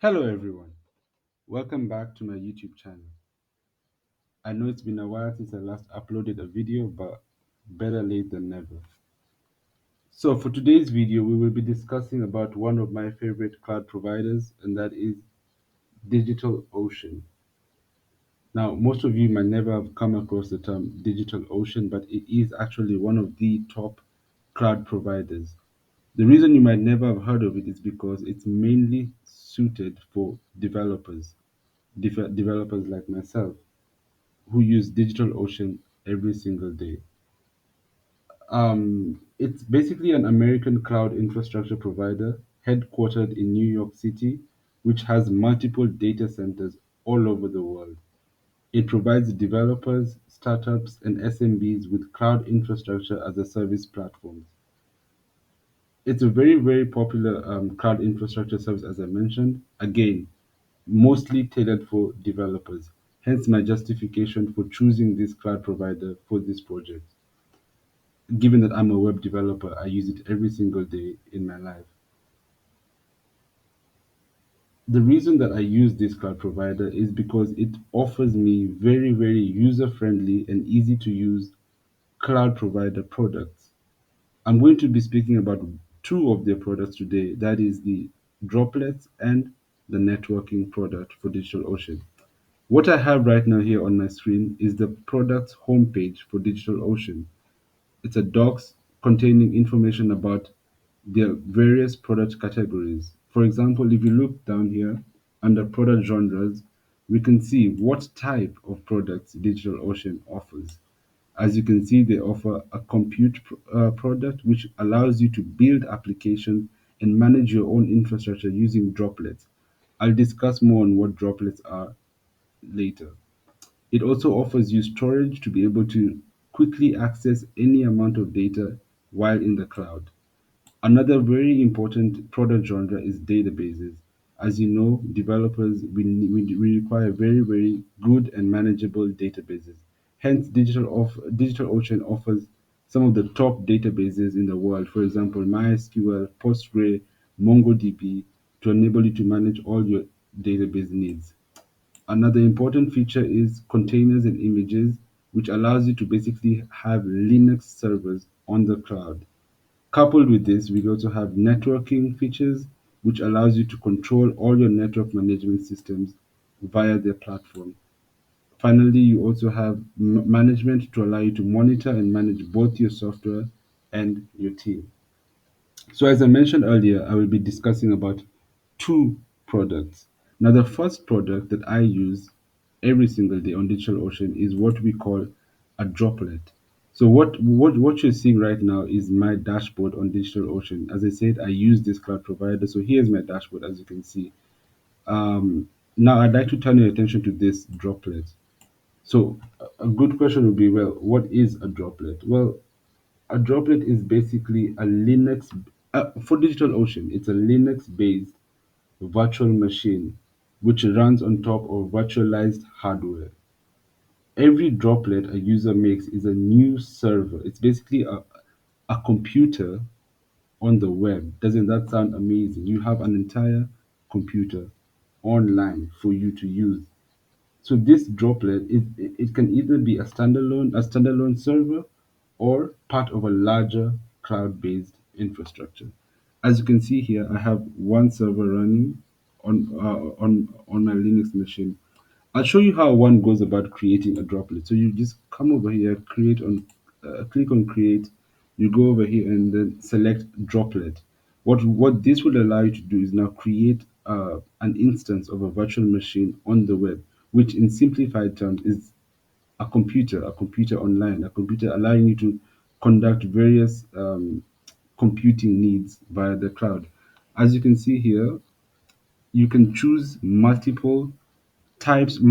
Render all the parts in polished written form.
Hello everyone, welcome back to my YouTube channel. I know it's been a while since I last uploaded a video, but better late than never. So for today's video, we will be discussing about one of my favorite cloud providers, and that is DigitalOcean. Now, most of you might never have come across the term DigitalOcean, but it is actually one of the top cloud providers. The reason you might never have heard of it is because it's mainly suited for developers like myself, who use DigitalOcean every single day. It's basically an American cloud infrastructure provider headquartered in New York City, which has multiple data centers all over the world. It provides developers, startups, and SMBs with cloud infrastructure as a service platforms. It's a very, very popular cloud infrastructure service, as I mentioned. Again, mostly tailored for developers. Hence my justification for choosing this cloud provider for this project. Given that I'm a web developer, I use it every single day in my life. The reason that I use this cloud provider is because it offers me very, very user friendly and easy to use cloud provider products. I'm going to be speaking about two of their products today, that is the Droplets and the networking product for DigitalOcean. What I have right now here on my screen is the product's homepage for DigitalOcean. It's a docs containing information about their various product categories. For example, if you look down here under product genres, we can see what type of products DigitalOcean offers. As you can see, they offer a compute product which allows you to build applications and manage your own infrastructure using droplets. I'll discuss more on what droplets are later. It also offers you storage to be able to quickly access any amount of data while in the cloud. Another very important product genre is databases. As you know, developers, we require very, very good and manageable databases. Hence, DigitalOcean offers some of the top databases in the world. For example, MySQL, Postgre, MongoDB, to enable you to manage all your database needs. Another important feature is containers and images, which allows you to basically have Linux servers on the cloud. Coupled with this, we also have networking features, which allows you to control all your network management systems via their platform. Finally, you also have management to allow you to monitor and manage both your software and your team. So as I mentioned earlier, I will be discussing about two products. Now, the first product that I use every single day on DigitalOcean is what we call a droplet. So what you're seeing right now is my dashboard on DigitalOcean. As I said, I use this cloud provider. So here's my dashboard, as you can see. Now I'd like to turn your attention to this droplet. So a good question would be, well, what is a droplet? Well, a droplet is basically a Linux, for DigitalOcean, it's a Linux-based virtual machine which runs on top of virtualized hardware. Every droplet a user makes is a new server. It's basically a computer on the web. Doesn't that sound amazing? You have an entire computer online for you to use. So this droplet, it can either be a standalone server or part of a larger cloud-based infrastructure. As you can see here, I have one server running on my Linux machine. I'll show you how one goes about creating a droplet. So you just come over here, click on create. You go over here and then select droplet. What this will allow you to do is now create an instance of a virtual machine on the web, which in simplified terms is a computer online, a computer allowing you to conduct various computing needs via the cloud. As you can see here, you can choose multiple types of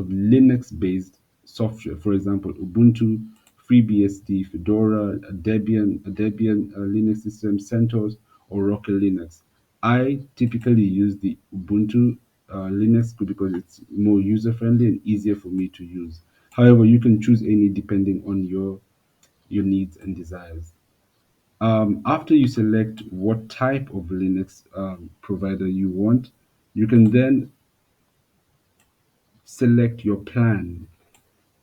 Linux-based software. For example, Ubuntu, FreeBSD, Fedora, a Debian Linux system, CentOS, or Rocket Linux. I typically use the Ubuntu Linux because it's more user-friendly and easier for me to use. However, you can choose any depending on your needs and desires. After you select what type of Linux provider you want, You can then select your plan.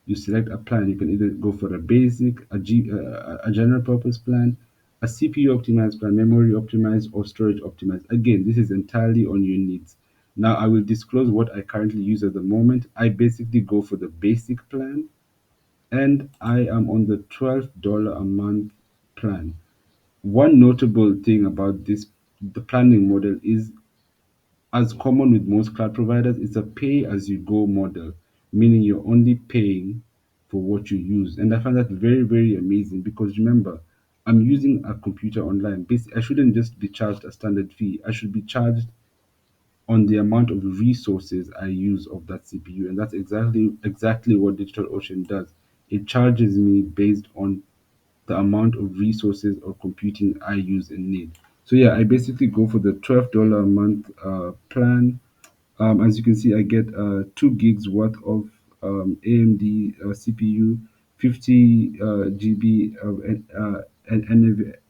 You select a plan. You can either go for a basic, a general purpose plan, a CPU optimized plan, memory optimized, or storage optimized. Again, this is entirely on your needs. Now, I will disclose what I currently use at the moment. I basically go for the basic plan, and I am on the $12 a month plan. One notable thing about the planning model is, as common with most cloud providers, it's a pay as you go model, meaning you're only paying for what you use. And I find that very, very amazing because remember, I'm using a computer online. Basically, I shouldn't just be charged a standard fee. I should be charged on the amount of resources I use of that CPU. And that's exactly what DigitalOcean does. It charges me based on the amount of resources or computing I use and need. So yeah, I basically go for the $12 a month plan. As you can see, I get 2 gigs worth of AMD CPU, 50 GB of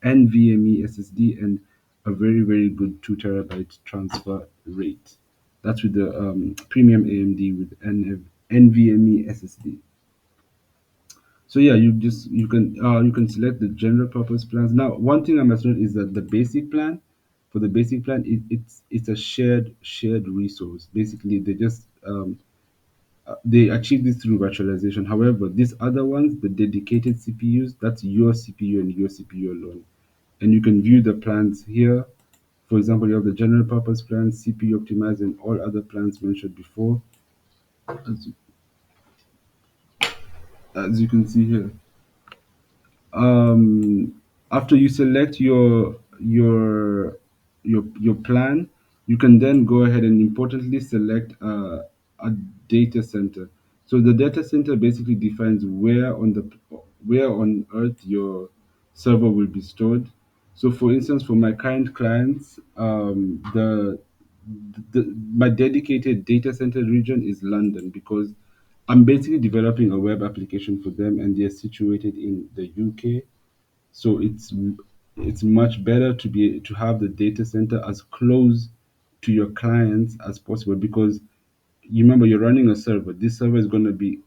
NVMe SSD, and a very, very good 2 terabyte transfer rate. That's with the premium AMD with NVMe SSD. So yeah, you can select the general purpose plans. Now, one thing I must note is that the basic plan, for the basic plan, it's a shared resource. Basically, they achieve this through virtualization. However, these other ones, the dedicated CPUs, that's your CPU and your CPU alone. And you can view the plans here. For example, you have the general purpose plan, CPU optimized, and all other plans mentioned before. As, as you can see here. um, After you select your plan, you can then go ahead and importantly select a data center. So the data center basically defines where on earth your server will be stored. So for instance, for my current clients, my dedicated data center region is London because I'm basically developing a web application for them, and they're situated in the UK. So it's much better to have the data center as close to your clients as possible because you remember you're running a server. This server is going to be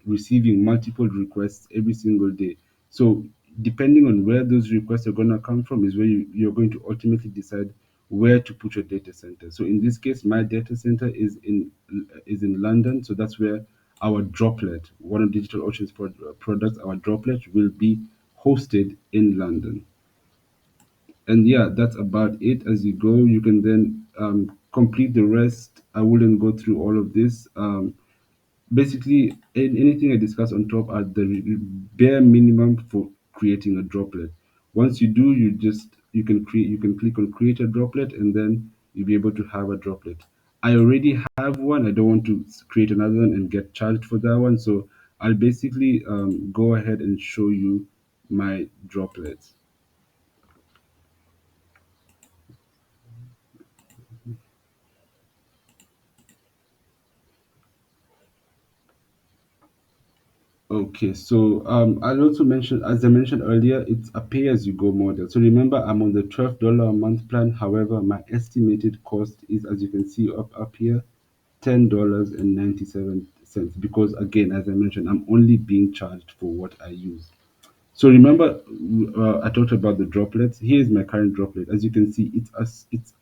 receiving multiple requests every single day. So depending on where those requests are going to come from is where you're going to ultimately decide where to put your data center. So in this case, my data center is in London. So that's where our Droplet, one of DigitalOcean's products, our Droplet will be hosted in London. And yeah, that's about it. As you go, you can then complete the rest. I wouldn't go through all of this. Basically, anything I discuss on top are the bare minimum for creating a droplet. Once you do, you can click on create a droplet, and then you'll be able to have a droplet. I already have one. I don't want to create another one and get charged for that one. So I'll basically go ahead and show you my droplets. Okay, so I also mentioned, as I mentioned earlier, it's a pay-as-you-go model. So remember, I'm on the $12 a month plan. However, my estimated cost is, as you can see up here, $10.97. Because again, as I mentioned, I'm only being charged for what I use. So remember, I talked about the droplets. Here is my current droplet. As you can see, it's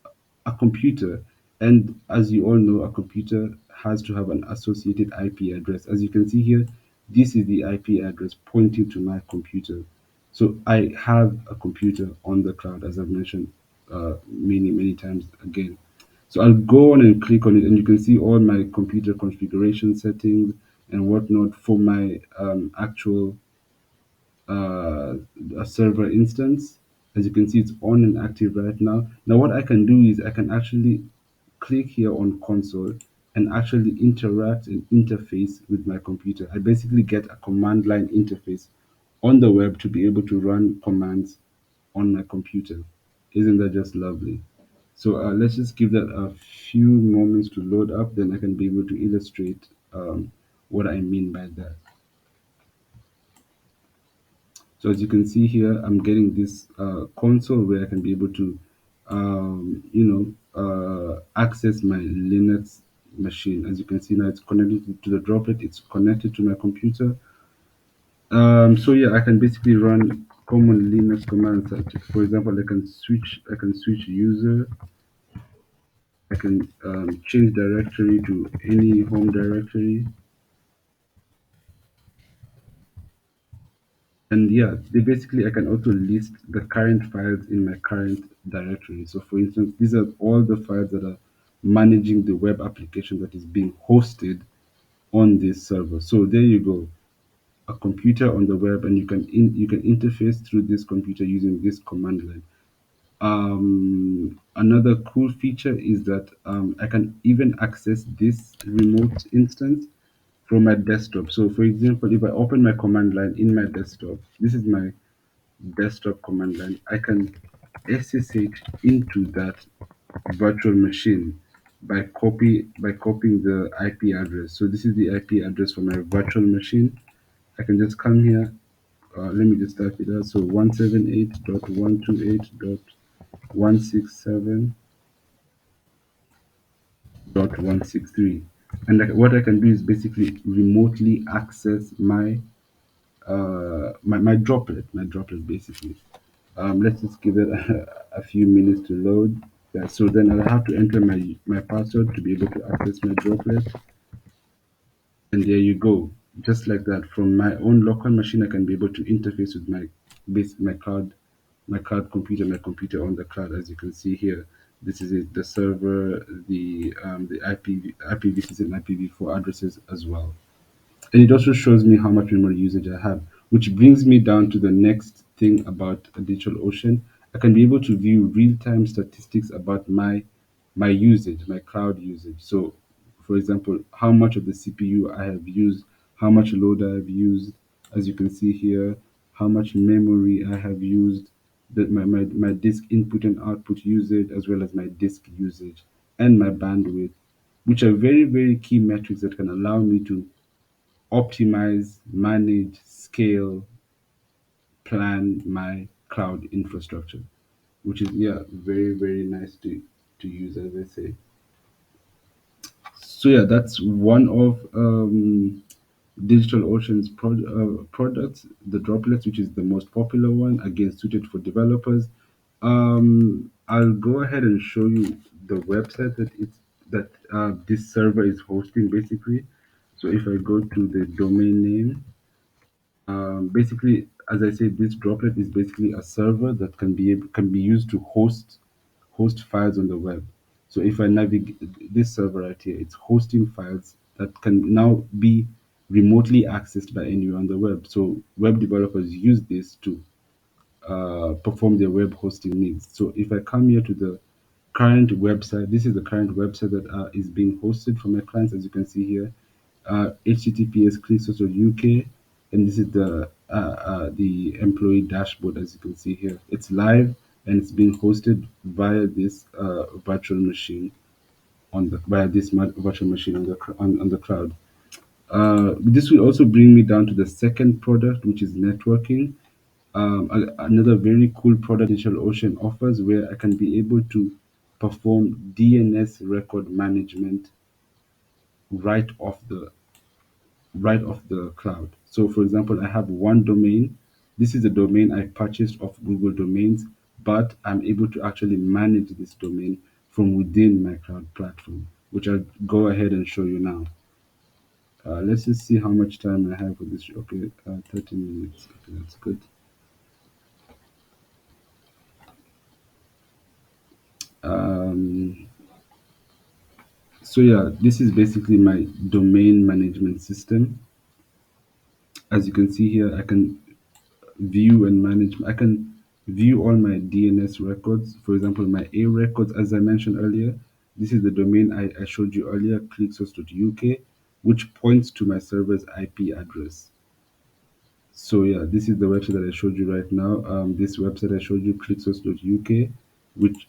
a computer, and as you all know, a computer has to have an associated IP address. As you can see here, this is the IP address pointing to my computer. So I have a computer on the cloud, as I've mentioned many times again. So I'll go on and click on it, and you can see all my computer configuration settings and whatnot for my actual uh, a server instance. As you can see, it's on and active right now. Now, what I can do is I can actually click here on console and actually interact and interface with my computer. I basically get a command line interface on the web to be able to run commands on my computer. Isn't that just lovely? So let's just give that a few moments to load up, then I can be able to illustrate what I mean by that. So as you can see here, I'm getting this console where I can be able to, access my Linux machine. As you can see now, it's connected to the droplet. It's connected to my computer. So yeah, I can basically run common Linux commands. Such, for example, I can switch user. I can change directory to any home directory. And yeah, they basically I can also list the current files in my current directory. So for instance, these are all the files that are managing the web application that is being hosted on this server. So there you go, a computer on the web, and you can interface through this computer using this command line. Another cool feature is that I can even access this remote instance from my desktop. So for example, if I open my command line in my desktop, this is my desktop command line, I can SSH into that virtual machine by copying the IP address. So this is the IP address for my virtual machine. I can just come here. Let me just type it out. So 178.128.167.163. And what I can do is basically remotely access my droplet basically. Let's just give it a few minutes to load. Yeah, so then I'll have to enter my password to be able to access my droplet. And there you go. Just like that, from my own local machine, I can be able to interface with my cloud computer, my computer on the cloud. As you can see here, this is it, the server, the IPv6 and IPv4 addresses as well. And it also shows me how much memory usage I have, which brings me down to the next thing about DigitalOcean. I can be able to view real-time statistics about my usage, my cloud usage. So, for example, how much of the CPU I have used, how much load I have used, as you can see here, how much memory I have used, my disk input and output usage, as well as my disk usage and my bandwidth, which are very, very key metrics that can allow me to optimize, manage, scale, plan my cloud infrastructure, which is yeah, very, very nice to use, as I say. So yeah, that's one of DigitalOcean's products, the Droplets, which is the most popular one, again suited for developers. I'll go ahead and show you the website that this server is hosting, basically. So if I go to the domain name, basically, as I said, this droplet is basically a server that can be used to host files on the web. So if I navigate this server right here, it's hosting files that can now be remotely accessed by anyone on the web. So web developers use this to perform their web hosting needs. So if I come here to the current website, this is the current website that is being hosted for my clients, as you can see here, https UK, and this is the employee dashboard, as you can see here. It's live and it's being hosted via this virtual machine virtual machine on the cloud. This will also bring me down to the second product, which is networking. Another very cool product DigitalOcean offers, where I can be able to perform DNS record management right off the cloud. So, for example, I have one domain. This is a domain I purchased off Google Domains, but I'm able to actually manage this domain from within my cloud platform, which I'll go ahead and show you now. Let's just see how much time I have for this. Okay, 30 minutes. Okay, that's good. Um, so yeah, this is basically my domain management system. As you can see here, I can view and manage. I can view all my DNS records. For example, my A records, as I mentioned earlier, this is the domain I showed you earlier, clicksource.uk, which points to my server's IP address. So yeah, this is the website that I showed you right now. This website I showed you, clicksource.uk, which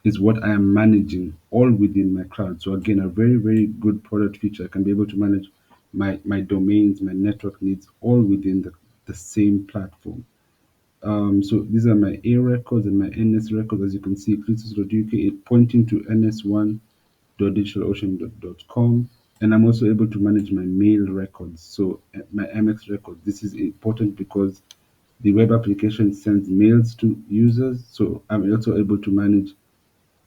is what I am managing all within my cloud. So again, a very, very good product feature. I can be able to manage my domains, my network needs all within the same platform. So these are my A records and my NS records. As you can see, Christos.uk, it pointing to ns1.digitalocean.com. And I'm also able to manage my mail records. So my MX records. This is important because the web application sends mails to users. So I'm also able to manage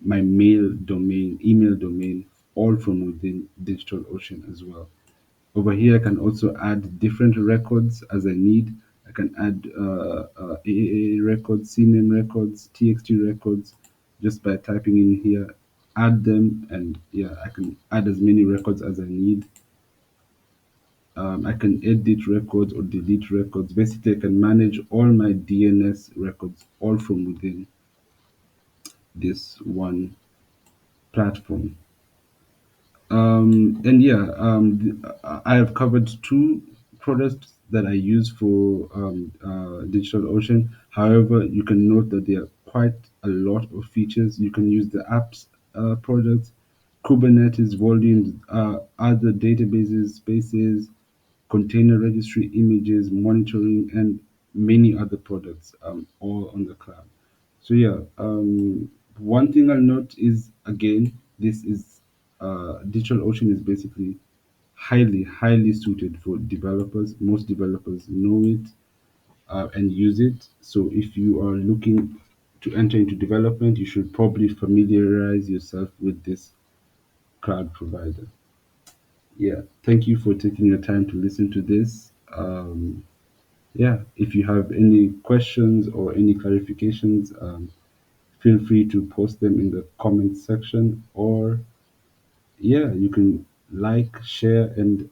my mail domain, email domain, all from within DigitalOcean as well. Over here, I can also add different records as I need. I can add AAA records, CNAME records, TXT records, just by typing in here, add them, and yeah, I can add as many records as I need. I can edit records or delete records. Basically, I can manage all my DNS records all from within this one platform. And yeah, I have covered two products that I use for DigitalOcean. However, you can note that there are quite a lot of features. You can use the apps products, Kubernetes volumes, other databases, spaces, container registry images, monitoring, and many other products, all on the cloud. So yeah, one thing I'll note is again, this is DigitalOcean is basically highly suited for developers. Most developers know it and use it. So if you are looking to enter into development, you should probably familiarize yourself with this cloud provider. Yeah, thank you for taking your time to listen to this. Yeah, if you have any questions or any clarifications, feel free to post them in the comment section, or yeah, you can like, share, and